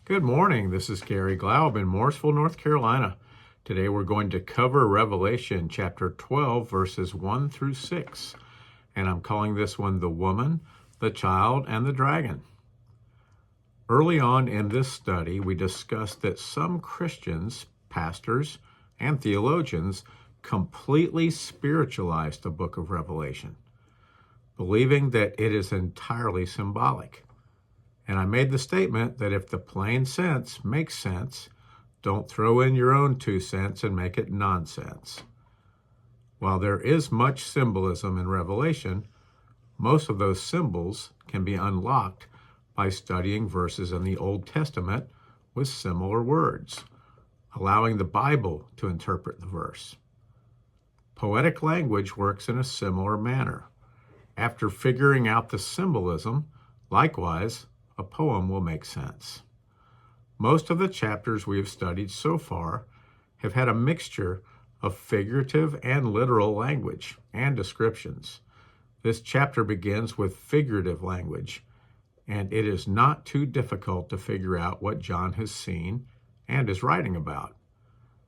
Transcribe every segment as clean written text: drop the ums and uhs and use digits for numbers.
Good morning. This is Garry Glaub in Mooresville, North Carolina. Today we're going to cover Revelation chapter 12, verses 1 through 6. And I'm calling this one The Woman, the Child, and the Dragon. Early on in this study, we discussed that some Christians, pastors, and theologians completely spiritualized the book of Revelation, believing that it is entirely symbolic. And I made the statement that if the plain sense makes sense, don't throw in your own 2 cents and make it nonsense. While there is much symbolism in Revelation, most of those symbols can be unlocked by studying verses in the Old Testament with similar words, allowing the Bible to interpret the verse. Poetic language works in a similar manner. After figuring out the symbolism, likewise, a poem will make sense. Most of the chapters we have studied so far have had a mixture of figurative and literal language and descriptions. This chapter begins with figurative language, and it is not too difficult to figure out what John has seen and is writing about.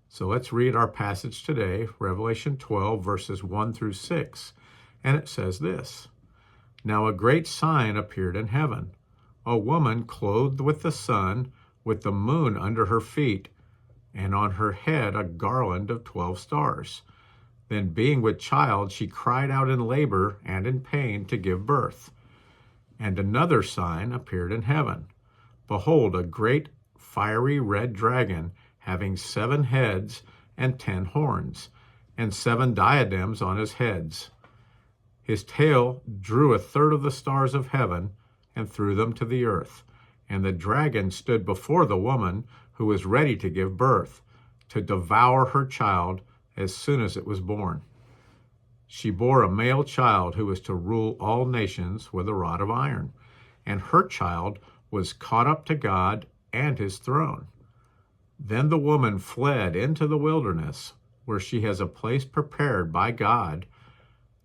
So let's read our passage today, Revelation 12, verses 1 through 6, and it says this: "Now a great sign appeared in heaven, a woman clothed with the sun, with the moon under her feet, and on her head a garland of 12 stars. Then being with child, she cried out in labor and in pain to give birth. And another sign appeared in heaven. Behold, a great fiery red dragon, having 7 heads and 10 horns, and 7 diadems on his heads. His tail drew 1/3 of the stars of heaven and threw them to the earth. And the dragon stood before the woman who was ready to give birth, to devour her child as soon as it was born. She bore a male child who was to rule all nations with a rod of iron, and her child was caught up to God and his throne. Then the woman fled into the wilderness, where she has a place prepared by God,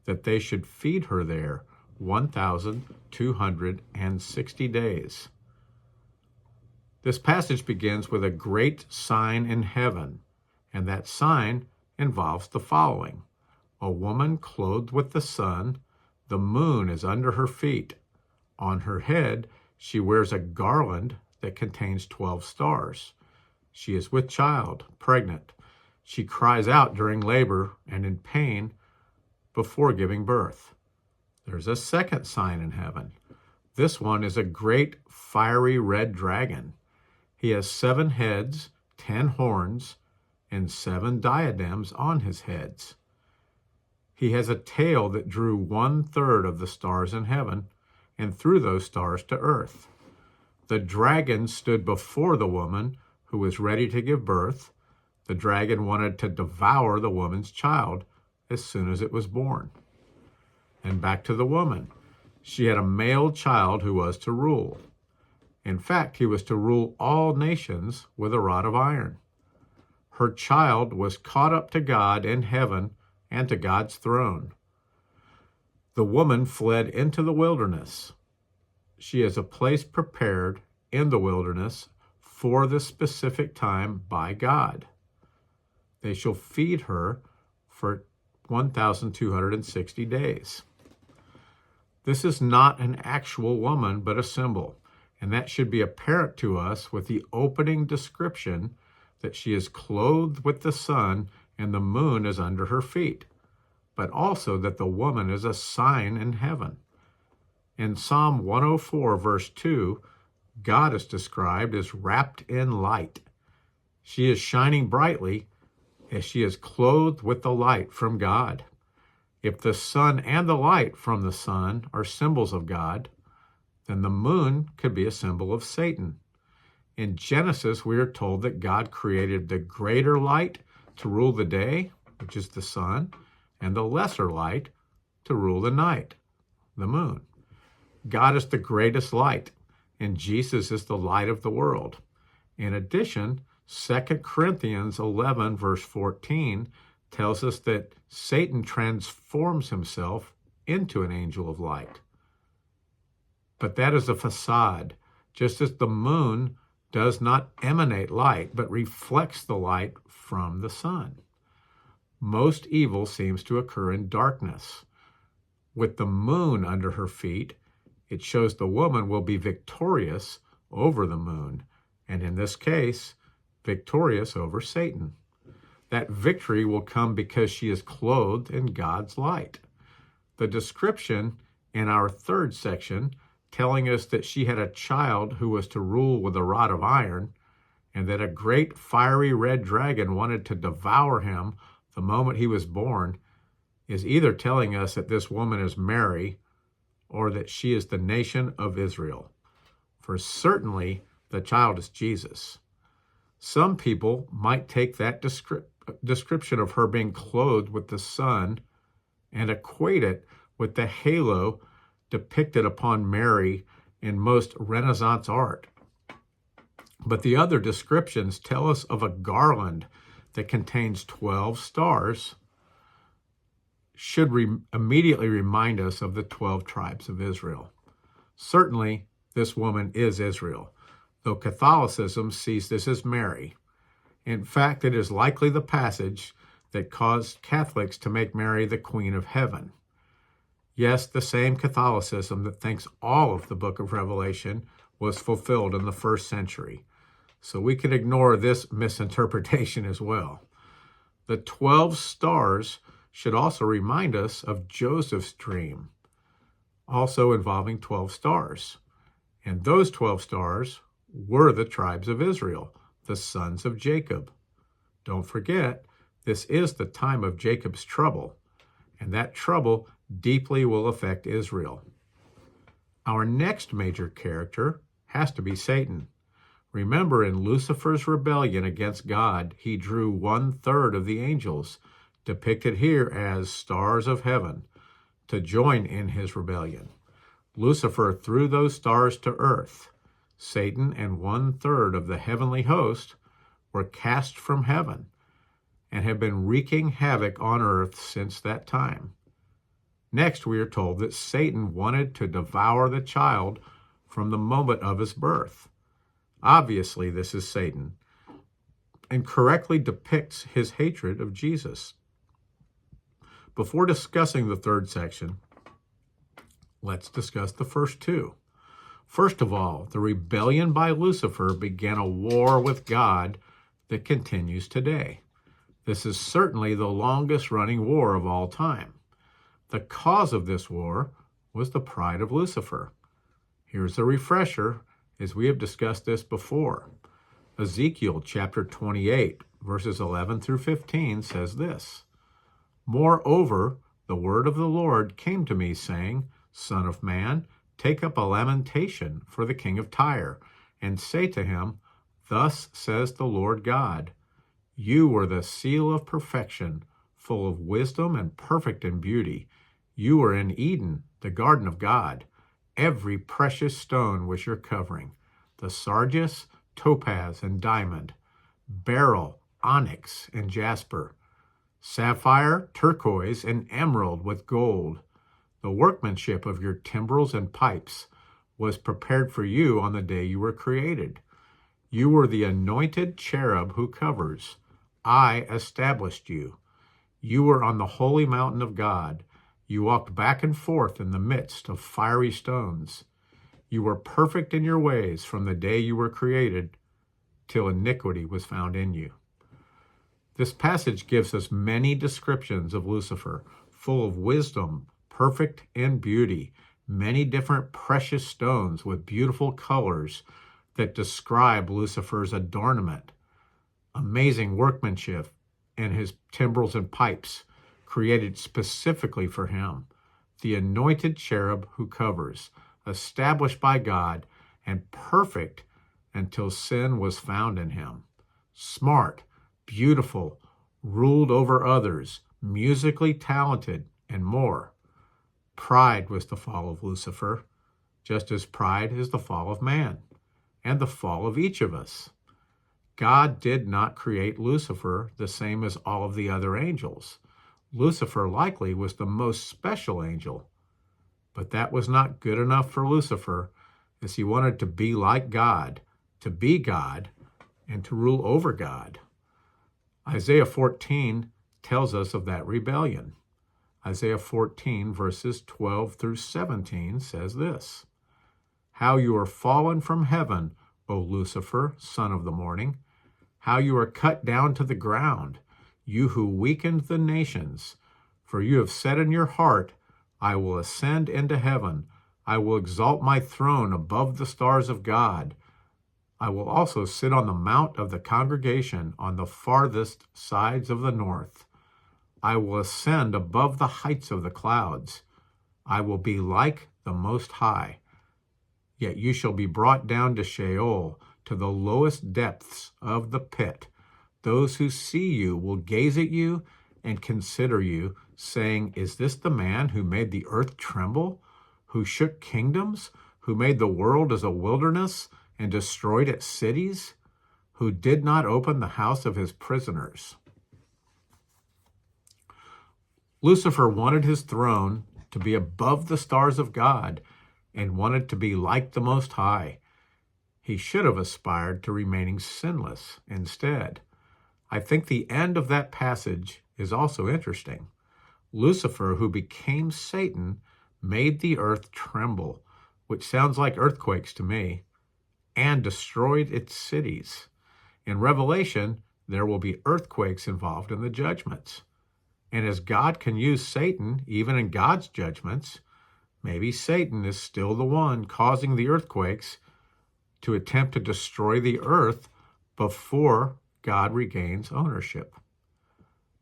that they should feed her there 1,260 days." This passage begins with a great sign in heaven, and that sign involves the following: a woman clothed with the sun, the moon is under her feet. On her head, she wears a garland that contains 12 stars. She is with child, pregnant. She cries out during labor and in pain before giving birth. There's a second sign in heaven. This one is a great fiery red dragon. He has 7 heads, 10 horns, and 7 diadems on his heads. He has a tail that drew 1/3 of the stars in heaven and threw those stars to earth. The dragon stood before the woman who was ready to give birth. The dragon wanted to devour the woman's child as soon as it was born. And back to the woman. She had a male child who was to rule. In fact, he was to rule all nations with a rod of iron. Her child was caught up to God in heaven and to God's throne. The woman fled into the wilderness. She has a place prepared in the wilderness for this specific time by God. They shall feed her for 1,260 days. This is not an actual woman, but a symbol, and that should be apparent to us with the opening description that she is clothed with the sun and the moon is under her feet, but also that the woman is a sign in heaven. In Psalm 104, verse 2, God is described as wrapped in light. She is shining brightly as she is clothed with the light from God. If the sun and the light from the sun are symbols of God, then the moon could be a symbol of Satan. In Genesis, we are told that God created the greater light to rule the day, which is the sun, and the lesser light to rule the night, the moon. God is the greatest light, and Jesus is the light of the world. In addition, 2 Corinthians 11, verse 14, tells us that Satan transforms himself into an angel of light. But that is a facade, just as the moon does not emanate light, but reflects the light from the sun. Most evil seems to occur in darkness. With the moon under her feet, it shows the woman will be victorious over the moon, and in this case, victorious over Satan. That victory will come because she is clothed in God's light. The description in our third section, telling us that she had a child who was to rule with a rod of iron, and that a great fiery red dragon wanted to devour him the moment he was born, is either telling us that this woman is Mary or that she is the nation of Israel. For certainly the child is Jesus. Some people might take that description of her being clothed with the sun and equate it with the halo depicted upon Mary in most Renaissance art. But the other descriptions tell us of a garland that contains 12 stars, should immediately remind us of the 12 tribes of Israel. Certainly, this woman is Israel, though Catholicism sees this as Mary. In fact, it is likely the passage that caused Catholics to make Mary the Queen of Heaven. Yes, the same Catholicism that thinks all of the book of Revelation was fulfilled in the first century. So we can ignore this misinterpretation as well. The 12 stars should also remind us of Joseph's dream, also involving 12 stars. And those 12 stars were the tribes of Israel, the sons of Jacob. Don't forget, this is the time of Jacob's trouble, and that trouble deeply will affect Israel. Our next major character has to be Satan. Remember, in Lucifer's rebellion against God, he drew 1/3 of the angels, depicted here as stars of heaven, to join in his rebellion. Lucifer threw those stars to earth. Satan and 1/3 of the heavenly host were cast from heaven and have been wreaking havoc on earth since that time. Next, we are told that Satan wanted to devour the child from the moment of his birth. Obviously, this is Satan, and correctly depicts his hatred of Jesus. Before discussing the third section, let's discuss the first two. First of all, the rebellion by Lucifer began a war with God that continues today. This is certainly the longest-running war of all time. The cause of this war was the pride of Lucifer. Here's a refresher, as we have discussed this before. Ezekiel chapter 28, verses 11 through 15 says this: "Moreover, the word of the Lord came to me, saying, Son of man, take up a lamentation for the king of Tyre, and say to him, Thus says the Lord God, You were the seal of perfection, full of wisdom and perfect in beauty. You were in Eden, the garden of God. Every precious stone was your covering, the sardius, topaz, and diamond, beryl, onyx, and jasper, sapphire, turquoise, and emerald with gold. The workmanship of your timbrels and pipes was prepared for you on the day you were created. You were the anointed cherub who covers. I established you. You were on the holy mountain of God. You walked back and forth in the midst of fiery stones. You were perfect in your ways from the day you were created till iniquity was found in you." This passage gives us many descriptions of Lucifer, full of wisdom, perfect in beauty, many different precious stones with beautiful colors that describe Lucifer's adornment, amazing workmanship, and his timbrels and pipes created specifically for him, the anointed cherub who covers, established by God, and perfect until sin was found in him. Smart, beautiful, ruled over others, musically talented, and more. Pride was the fall of Lucifer, just as pride is the fall of man, and the fall of each of us. God did not create Lucifer the same as all of the other angels. Lucifer likely was the most special angel, but that was not good enough for Lucifer, as he wanted to be like God, to be God and to rule over God. Isaiah 14 tells us of that rebellion. Isaiah 14 verses 12 through 17 says this: "How you are fallen from heaven, O Lucifer, son of the morning! How you are cut down to the ground, you who weakened the nations! For you have said in your heart, I will ascend into heaven. I will exalt my throne above the stars of God. I will also sit on the mount of the congregation on the farthest sides of the north. I will ascend above the heights of the clouds. I will be like the Most High. Yet you shall be brought down to Sheol, to the lowest depths of the pit. Those who see you will gaze at you and consider you, saying, Is this the man who made the earth tremble, who shook kingdoms, who made the world as a wilderness and destroyed its cities, who did not open the house of his prisoners?" Lucifer wanted his throne to be above the stars of God and wanted to be like the Most High. He should have aspired to remaining sinless instead. I think the end of that passage is also interesting. Lucifer, who became Satan, made the earth tremble, which sounds like earthquakes to me, and destroyed its cities. In Revelation, there will be earthquakes involved in the judgments. And as God can use Satan, even in God's judgments, maybe Satan is still the one causing the earthquakes to attempt to destroy the earth before God regains ownership.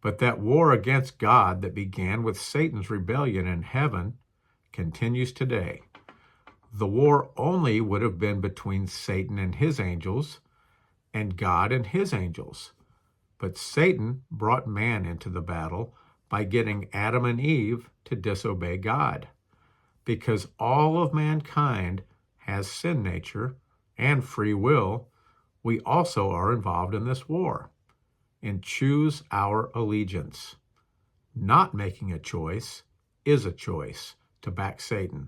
But that war against God that began with Satan's rebellion in heaven continues today. The war only would have been between Satan and his angels and God and his angels. But Satan brought man into the battle by getting Adam and Eve to disobey God. Because all of mankind has sin nature and free will, we also are involved in this war and choose our allegiance. Not making a choice is a choice to back Satan.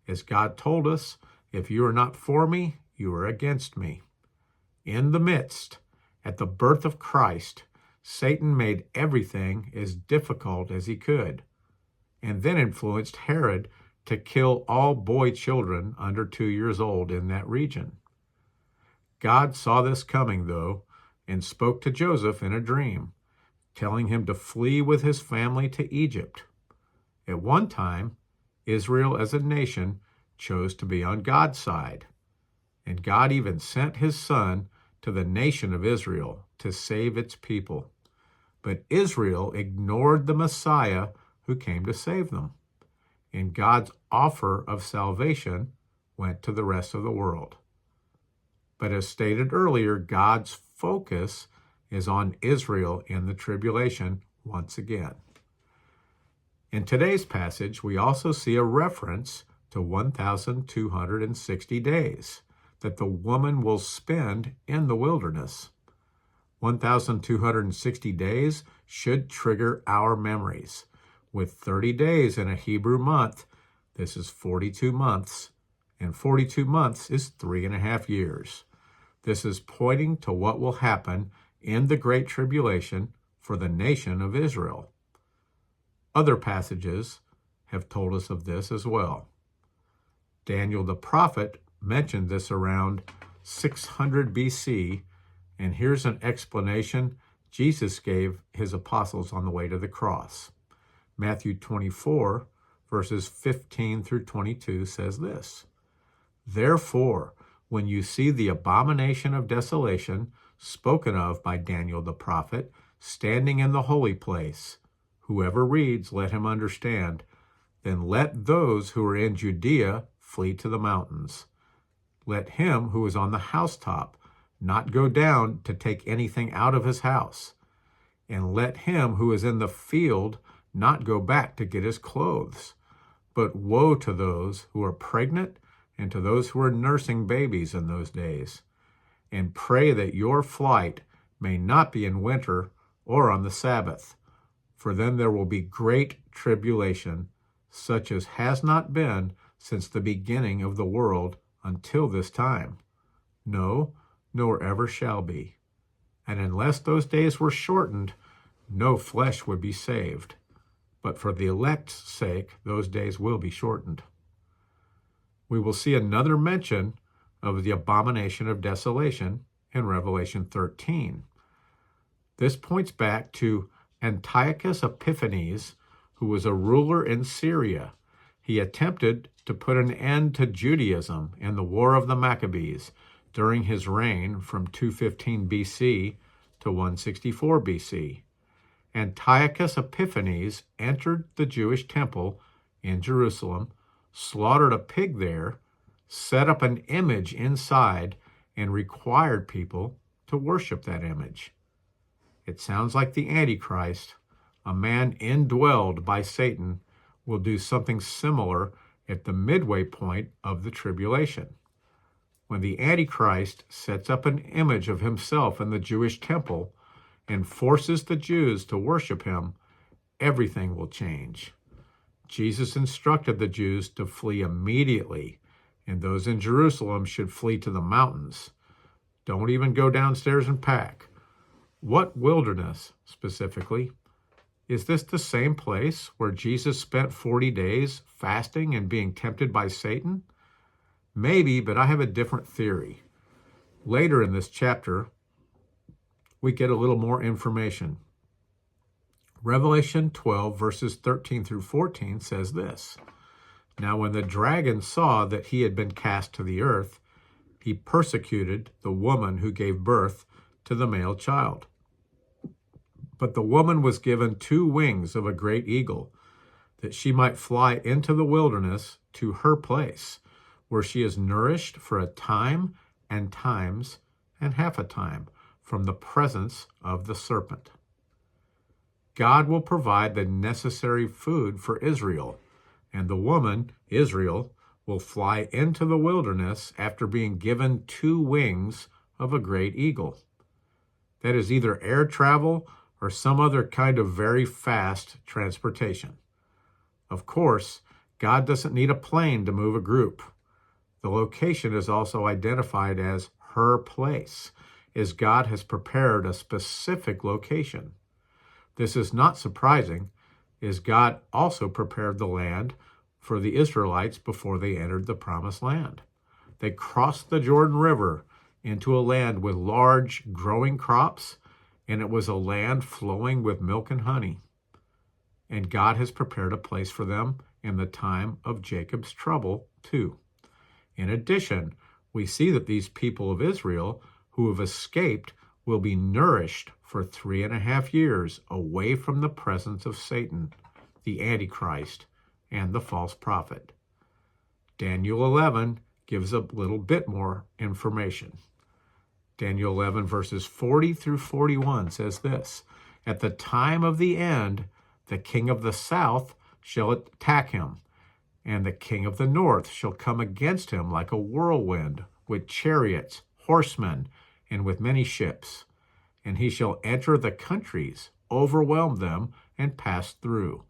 As God told us, if you are not for me, you are against me. In the midst, at the birth of Christ, Satan made everything as difficult as he could, and then influenced Herod to kill all boy children under 2 years old in that region. God saw this coming, though, and spoke to Joseph in a dream, telling him to flee with his family to Egypt. At one time, Israel as a nation chose to be on God's side, and God even sent his son to the nation of Israel to save its people. But Israel ignored the Messiah who came to save them, and God's offer of salvation went to the rest of the world. But as stated earlier, God's focus is on Israel in the tribulation once again. In today's passage, we also see a reference to 1,260 days that the woman will spend in the wilderness. 1,260 days should trigger our memories. With 30 days in a Hebrew month, this is 42 months, and 42 months is 3.5 years. This is pointing to what will happen in the Great Tribulation for the nation of Israel. Other passages have told us of this as well. Daniel the prophet mentioned this around 600 BC, and here's an explanation Jesus gave his apostles on the way to the cross. Matthew 24, verses 15 through 22 says this: "Therefore, when you see the abomination of desolation spoken of by Daniel the prophet standing in the holy place, whoever reads, let him understand. Then let those who are in Judea flee to the mountains. Let him who is on the housetop not go down to take anything out of his house. And let him who is in the field not go back to get his clothes. But woe to those who are pregnant and to those who are nursing babies in those days. And pray that your flight may not be in winter or on the Sabbath. For then there will be great tribulation, such as has not been since the beginning of the world until this time. No, nor ever shall be. And unless those days were shortened, no flesh would be saved. But for the elect's sake, those days will be shortened. We will see another mention of the abomination of desolation in Revelation 13. This points back to Antiochus Epiphanes, who was a ruler in Syria. He attempted to put an end to Judaism in the War of the Maccabees during his reign from 215 BC to 164 BC. Antiochus Epiphanes entered the Jewish temple in Jerusalem, slaughtered a pig there, set up an image inside, and required people to worship that image. It sounds like the Antichrist, a man indwelled by Satan, will do something similar at the midway point of the tribulation. When the Antichrist sets up an image of himself in the Jewish temple and forces the Jews to worship him, everything will change. Jesus instructed the Jews to flee immediately, and those in Jerusalem should flee to the mountains. Don't even go downstairs and pack. What wilderness, specifically? Is this the same place where Jesus spent 40 days fasting and being tempted by Satan? Maybe, but I have a different theory. Later in this chapter, we get a little more information. Revelation 12, verses 13 through 14 says this: Now when the dragon saw that he had been cast to the earth, he persecuted the woman who gave birth to the male child. But the woman was given 2 wings of a great eagle, that she might fly into the wilderness to her place, where she is nourished for a time and times and half a time from the presence of the serpent. God will provide the necessary food for Israel, and the woman, Israel, will fly into the wilderness after being given 2 wings of a great eagle. That is either air travel or some other kind of very fast transportation. Of course, God doesn't need a plane to move a group. The location is also identified as her place, as God has prepared a specific location. This is not surprising, as God also prepared the land for the Israelites before they entered the Promised Land. They crossed the Jordan River into a land with large growing crops, and it was a land flowing with milk and honey. And God has prepared a place for them in the time of Jacob's trouble, too. In addition, we see that these people of Israel who have escaped will be nourished for 3.5 years away from the presence of Satan, the Antichrist, and the false prophet. Daniel 11 gives a little bit more information. Daniel 11 verses 40 through 41 says this: At the time of the end, the king of the south shall attack him, and the king of the north shall come against him like a whirlwind, with chariots, horsemen, and with many ships. And he shall enter the countries, overwhelm them, and pass through.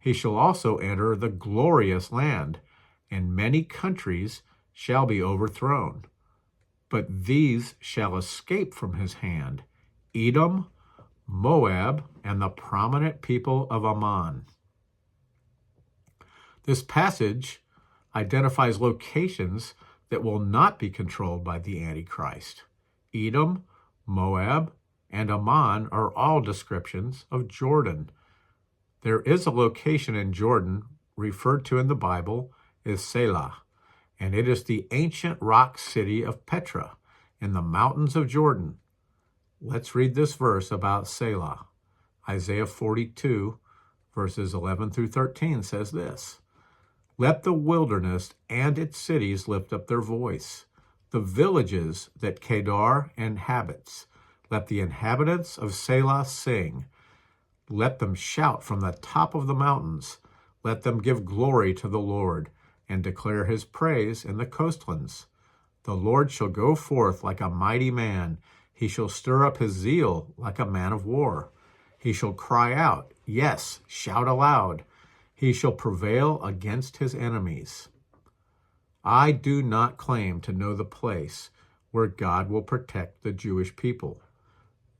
He shall also enter the glorious land, and many countries shall be overthrown. But these shall escape from his hand: Edom, Moab, and the prominent people of Ammon. This passage identifies locations that will not be controlled by the Antichrist. Edom, Moab, and Ammon are all descriptions of Jordan. There is a location in Jordan referred to in the Bible as Selah, and it is the ancient rock city of Petra in the mountains of Jordan. Let's read this verse about Selah. Isaiah 42, verses 11 through 13 says this: Let the wilderness and its cities lift up their voice, the villages that Kedar inhabits. Let the inhabitants of Selah sing. Let them shout from the top of the mountains. Let them give glory to the Lord, and declare his praise in the coastlands. The Lord shall go forth like a mighty man. He shall stir up his zeal like a man of war. He shall cry out, yes, shout aloud. He shall prevail against his enemies. I do not claim to know the place where God will protect the Jewish people.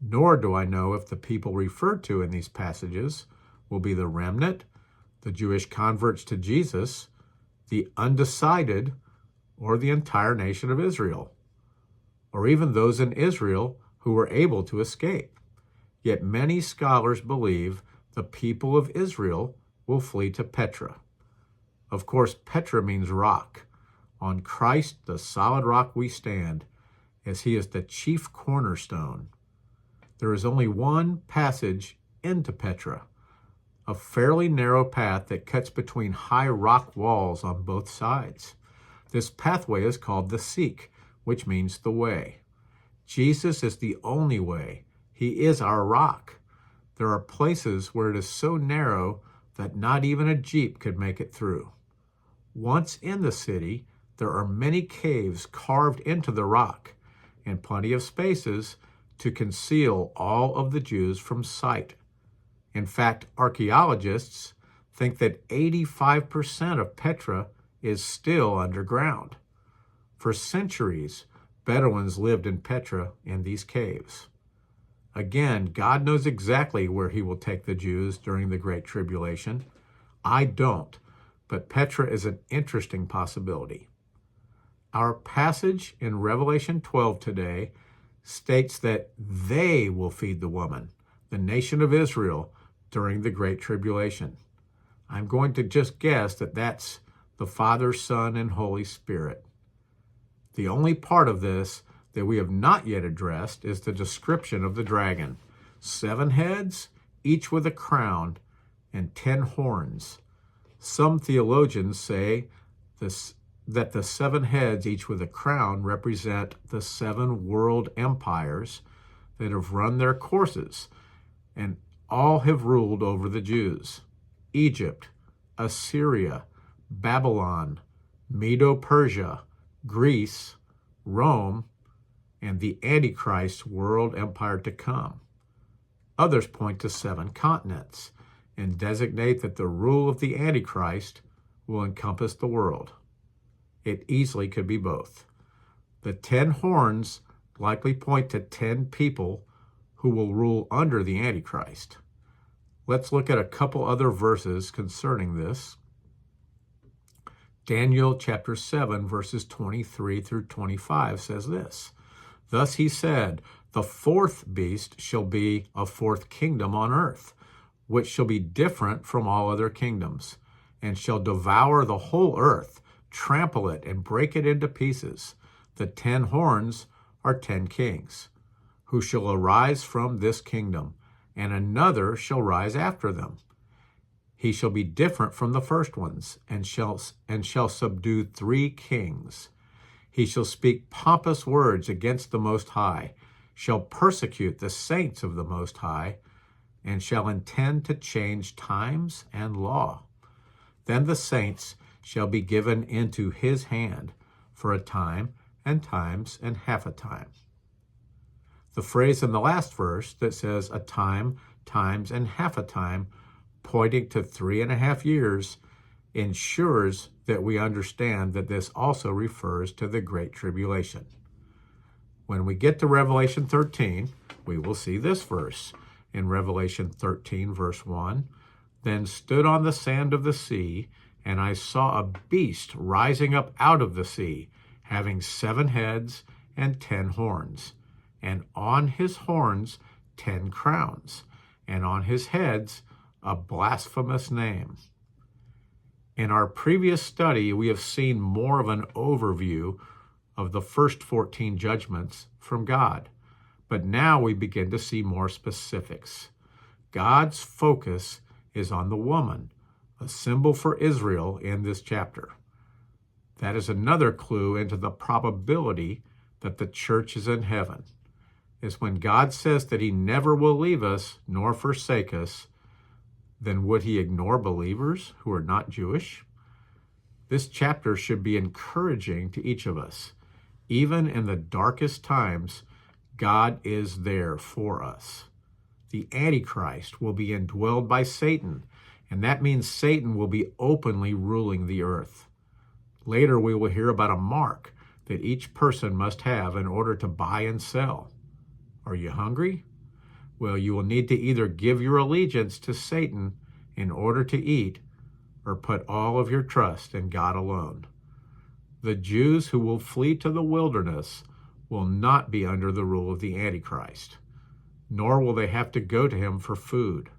Nor do I know if the people referred to in these passages will be the remnant, the Jewish converts to Jesus, the undecided, or the entire nation of Israel, or even those in Israel who were able to escape. Yet many scholars believe the people of Israel will flee to Petra. Of course, Petra means rock. On Christ, the solid rock, we stand, as he is the chief cornerstone. There is only one passage into Petra, a fairly narrow path that cuts between high rock walls on both sides. This pathway is called the Seek, which means the way. Jesus is the only way. He is our rock. There are places where it is so narrow that not even a jeep could make it through. Once in the city, there are many caves carved into the rock and plenty of spaces to conceal all of the Jews from sight. In fact, archaeologists think that 85% of Petra is still underground. For centuries, Bedouins lived in Petra in these caves. Again, God knows exactly where he will take the Jews during the Great Tribulation. I don't, but Petra is an interesting possibility. Our passage in Revelation 12 today states that they will feed the woman, the nation of Israel, during the Great Tribulation. I'm going to just guess that that's the Father, Son, and Holy Spirit. The only part of this that we have not yet addressed is the description of the dragon. 7 heads, each with a crown, and 10 horns. Some theologians say that the 7 heads, each with a crown, represent the 7 world empires that have run their courses, and all have ruled over the Jews. Egypt, Assyria, Babylon, Medo-Persia, Greece, Rome, and the Antichrist world empire to come. Others point to 7 continents and designate that the rule of the Antichrist will encompass the world. It easily could be both. The 10 horns likely point to 10 people who will rule under the Antichrist. Let's look at a couple other verses concerning this. Daniel chapter 7, verses 23 through 25 says this: Thus he said, the 4th beast shall be a 4th kingdom on earth, which shall be different from all other kingdoms, and shall devour the whole earth, trample it, and break it into pieces. The 10 horns are 10 kings, who shall arise from this kingdom, and another shall rise after them. He shall be different from the first ones, and shall subdue 3 kings. He shall speak pompous words against the Most High, shall persecute the saints of the Most High, and shall intend to change times and law. Then the saints shall be given into his hand for a time, and times, and half a time. The phrase in the last verse that says a time, times, and half a time, pointing to 3.5 years, ensures that we understand that this also refers to the Great Tribulation. When we get to Revelation 13, we will see this verse. In Revelation 13, verse 1, Then stood on the sand of the sea, and I saw a beast rising up out of the sea, having 7 heads and 10 horns, and on his horns 10 crowns, and on his heads a blasphemous name. In our previous study, we have seen more of an overview of the first 14 judgments from God, but now we begin to see more specifics. God's focus is on the woman, a symbol for Israel in this chapter. That is another clue into the probability that the church is in heaven, is when God says that he never will leave us nor forsake us, then would he ignore believers who are not Jewish? This chapter should be encouraging to each of us. Even in the darkest times, God is there for us. The Antichrist will be indwelled by Satan, and that means Satan will be openly ruling the earth. Later, we will hear about a mark that each person must have in order to buy and sell. Are you hungry? Well, you will need to either give your allegiance to Satan in order to eat, or put all of your trust in God alone. The Jews who will flee to the wilderness will not be under the rule of the Antichrist, nor will they have to go to him for food.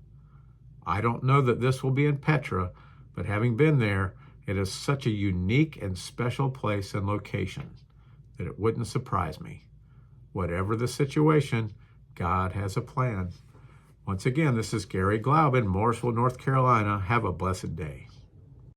I don't know that this will be in Petra, but having been there, it is such a unique and special place and location that it wouldn't surprise me. Whatever the situation, God has a plan. Once again, this is Garry Glaub in Mooresville, North Carolina. Have a blessed day.